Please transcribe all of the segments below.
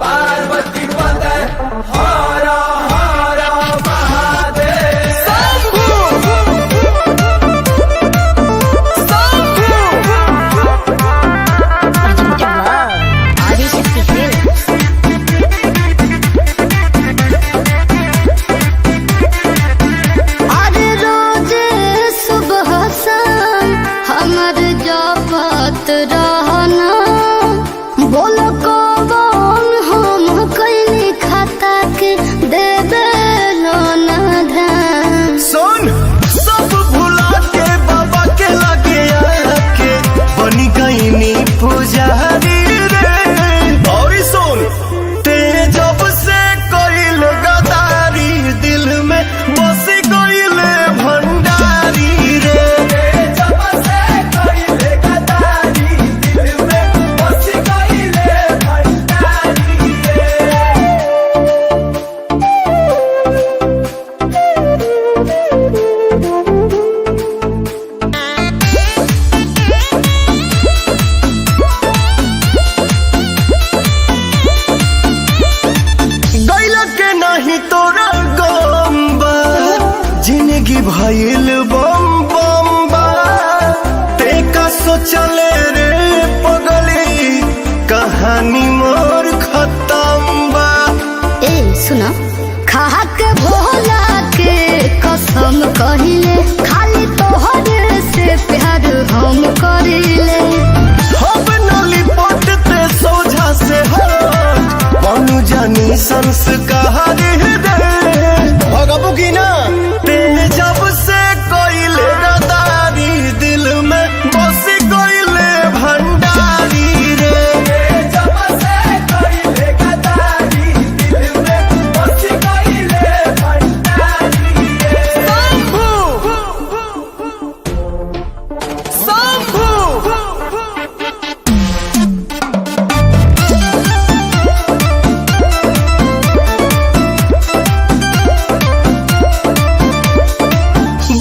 पार्वती पते हर हर महादेव। अरे रोज सुबह शाम हमर जपत रहना, बोलो कौन हम कैली खाता के देवे ना ध्यान। सुन सब भुला के बाबा के लगे आके बनी गईनी पुजारी रे। और सुन ते जब से कइल गदारी दिल में बस गइल भंडारी रे। जब से कइले गदारी दिल में बस गइले भंडारी रे। गइल के नहीं तोरा गम बा, जिंदगी भइल बम बम बा। ते का सोचले रे पगली कहानी मोर खत्म बा। ए सुना, खा के भोला के कसम कहिले, खाली तोहर से प्यार हम करिले। अब नली पटते सोझा से हट बनू जानी संस्कार दे। भगबू की ना ते जब से कइले गदारी दिल में बस गइले भंडारी रे। जब से कइले गदारी दिल में बस गइले भंडारी रे।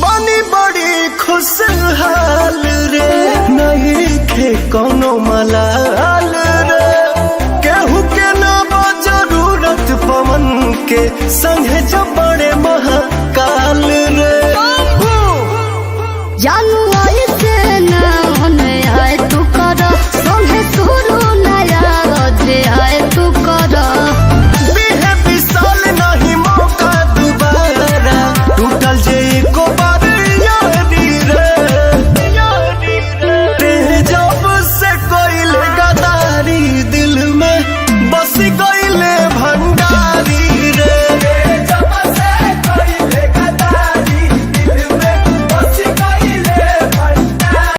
बनी बड़ी खुशहाल रे, नहीं खे कोनो मलाल रे। केहू के ना बा जरूरत पवन के संग जब